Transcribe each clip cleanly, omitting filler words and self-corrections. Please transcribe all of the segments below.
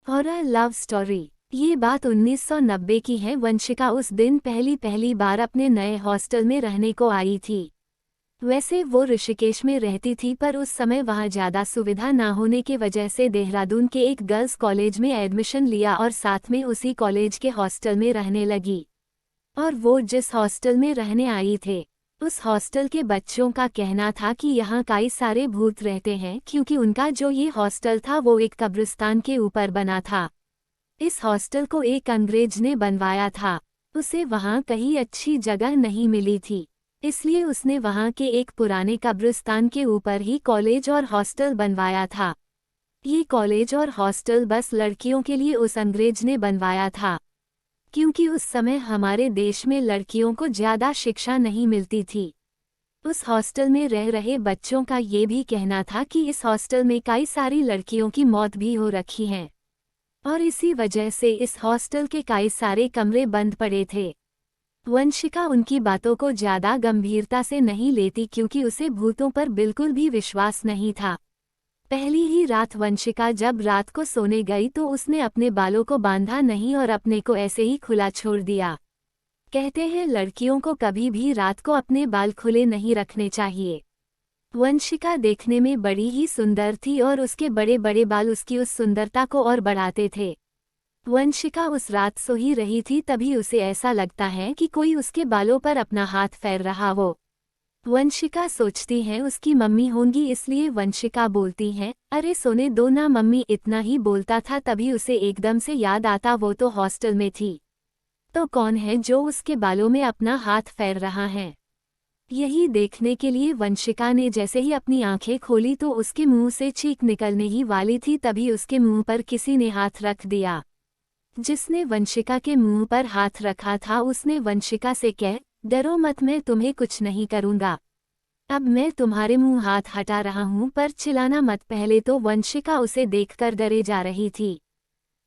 Horror love story. ये बात 1990 की है। वंशिका उस दिन पहली बार अपने नए हॉस्टल में रहने को आई थी। वैसे वो ऋषिकेश में रहती थी, पर उस समय वहाँ ज़्यादा सुविधा ना होने की वजह से देहरादून के एक गर्ल्स कॉलेज में एडमिशन लिया और साथ में उसी कॉलेज के हॉस्टल में रहने लगी। और वो जिस हॉस्टल में रहने आई थे, उस हॉस्टल के बच्चों का कहना था कि यहाँ कई सारे भूत रहते हैं, क्योंकि उनका जो ये हॉस्टल था वो एक कब्रिस्तान के ऊपर बना था। इस हॉस्टल को एक अंग्रेज ने बनवाया था। उसे वहाँ कहीं अच्छी जगह नहीं मिली थी, इसलिए उसने वहाँ के एक पुराने कब्रिस्तान के ऊपर ही कॉलेज और हॉस्टल बनवाया था। ये कॉलेज और हॉस्टल बस लड़कियों के लिए उस अंग्रेज ने बनवाया था, क्योंकि उस समय हमारे देश में लड़कियों को ज़्यादा शिक्षा नहीं मिलती थी। उस हॉस्टल में रह रहे बच्चों का ये भी कहना था कि इस हॉस्टल में कई सारी लड़कियों की मौत भी हो रखी हैं, और इसी वजह से इस हॉस्टल के कई सारे कमरे बंद पड़े थे। वंशिका उनकी बातों को ज़्यादा गंभीरता से नहीं लेती, क्योंकि उसे भूतों पर बिल्कुल भी विश्वास नहीं था। पहली ही रात वंशिका जब रात को सोने गई तो उसने अपने बालों को बांधा नहीं और अपने को ऐसे ही खुला छोड़ दिया। कहते हैं लड़कियों को कभी भी रात को अपने बाल खुले नहीं रखने चाहिए। वंशिका देखने में बड़ी ही सुंदर थी और उसके बड़े बड़े बाल उसकी उस सुंदरता को और बढ़ाते थे। वंशिका उस रात सो ही रही थी, तभी उसे ऐसा लगता है कि कोई उसके बालों पर अपना हाथ फेर रहा हो। वंशिका सोचती है उसकी मम्मी होंगी, इसलिए वंशिका बोलती है, अरे सोने दो ना मम्मी। इतना ही बोलता था, तभी उसे एकदम से याद आता वो तो हॉस्टल में थी, तो कौन है जो उसके बालों में अपना हाथ फेर रहा है। यही देखने के लिए वंशिका ने जैसे ही अपनी आंखें खोली तो उसके मुंह से चीख निकलने ही वाली थी, तभी उसके मुंह पर किसी ने हाथ रख दिया। जिसने वंशिका के मुंह पर हाथ रखा था उसने वंशिका से कह, डरो मत, मैं तुम्हें कुछ नहीं करूंगा। अब मैं तुम्हारे मुंह हाथ हटा रहा हूं, पर चिल्लाना मत। पहले तो वंशिका उसे देखकर डरे जा रही थी,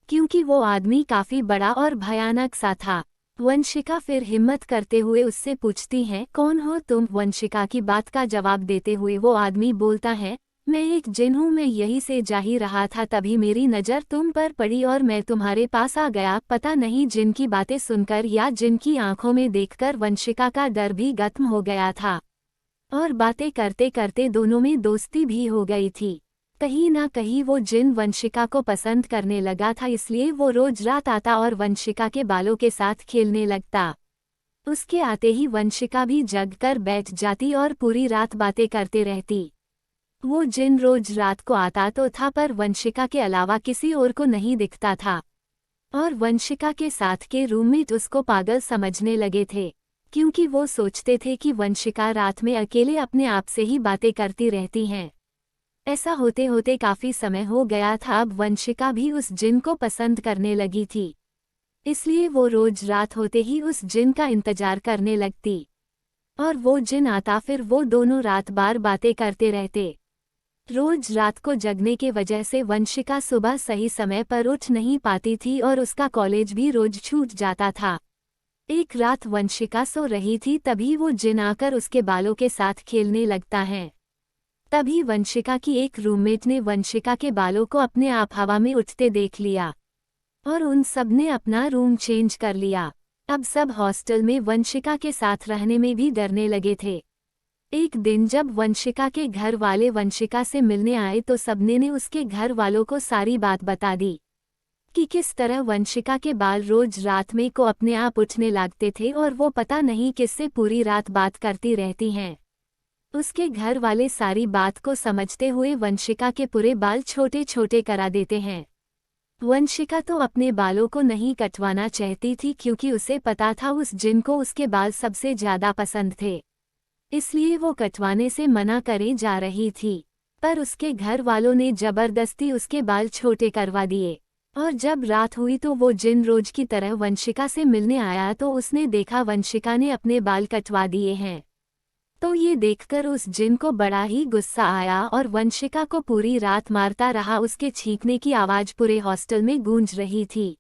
क्योंकि वो आदमी काफी बड़ा और भयानक सा था। वंशिका फिर हिम्मत करते हुए उससे पूछती है, कौन हो तुम। वंशिका की बात का जवाब देते हुए वो आदमी बोलता है, मैं एक जिन हूँ, मैं यहीं से जा ही रहा था, तभी मेरी नज़र तुम पर पड़ी और मैं तुम्हारे पास आ गया। पता नहीं जिन की बातें सुनकर या जिन की आंखों में देखकर वंशिका का डर भी खत्म हो गया था, और बातें करते करते दोनों में दोस्ती भी हो गई थी। कहीं ना कहीं वो जिन वंशिका को पसंद करने लगा था, इसलिए वो रोज रात आता और वंशिका के बालों के साथ खेलने लगता। उसके आते ही वंशिका भी जग कर बैठ जाती और पूरी रात बातें करते रहती। वो जिन रोज रात को आता तो था, पर वंशिका के अलावा किसी और को नहीं दिखता था, और वंशिका के साथ के रूममेट उसको पागल समझने लगे थे, क्योंकि वो सोचते थे कि वंशिका रात में अकेले अपने आप से ही बातें करती रहती हैं। ऐसा होते होते काफी समय हो गया था। अब वंशिका भी उस जिन को पसंद करने लगी थी, इसलिए वो रोज रात होते ही उस जिन का इंतजार करने लगती, और वो जिन आता, फिर वो दोनों रात बार बातें करते रहते। रोज रात को जगने के वजह से वंशिका सुबह सही समय पर उठ नहीं पाती थी और उसका कॉलेज भी रोज छूट जाता था। एक रात वंशिका सो रही थी, तभी वो जिन आकर उसके बालों के साथ खेलने लगता है। तभी वंशिका की एक रूममेट ने वंशिका के बालों को अपने आप हवा में उठते देख लिया, और उन सब ने अपना रूम चेंज कर लिया। अब सब हॉस्टल में वंशिका के साथ रहने में भी डरने लगे थे। एक दिन जब वंशिका के घर वाले वंशिका से मिलने आए तो सबने ने उसके घर वालों को सारी बात बता दी कि किस तरह वंशिका के बाल रोज रात में को अपने आप उठने लगते थे, और वो पता नहीं किससे पूरी रात बात करती रहती हैं। उसके घर वाले सारी बात को समझते हुए वंशिका के पूरे बाल छोटे छोटे करा देते हैं। वंशिका तो अपने बालों को नहीं कटवाना चाहती थी, क्योंकि उसे पता था उस जिन को उसके बाल सबसे ज्यादा पसंद थे, इसलिए वो कटवाने से मना करे जा रही थी। पर उसके घर वालों ने जबरदस्ती उसके बाल छोटे करवा दिए, और जब रात हुई तो वो जिन रोज की तरह वंशिका से मिलने आया तो उसने देखा वंशिका ने अपने बाल कटवा दिए हैं। तो ये देखकर उस जिन को बड़ा ही गुस्सा आया और वंशिका को पूरी रात मारता रहा। उसके चीखने की आवाज पूरे हॉस्टल में गूंज रही थी,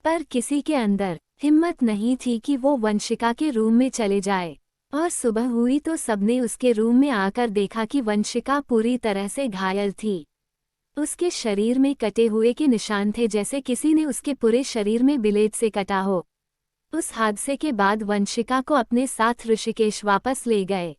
पर किसी के अंदर हिम्मत नहीं थी कि वो वंशिका के रूम में चले जाए। और सुबह हुई तो सबने उसके रूम में आकर देखा कि वंशिका पूरी तरह से घायल थी। उसके शरीर में कटे हुए के निशान थे, जैसे किसी ने उसके पूरे शरीर में ब्लेड से कटा हो। उस हादसे के बाद वंशिका को अपने साथ ऋषिकेश वापस ले गए।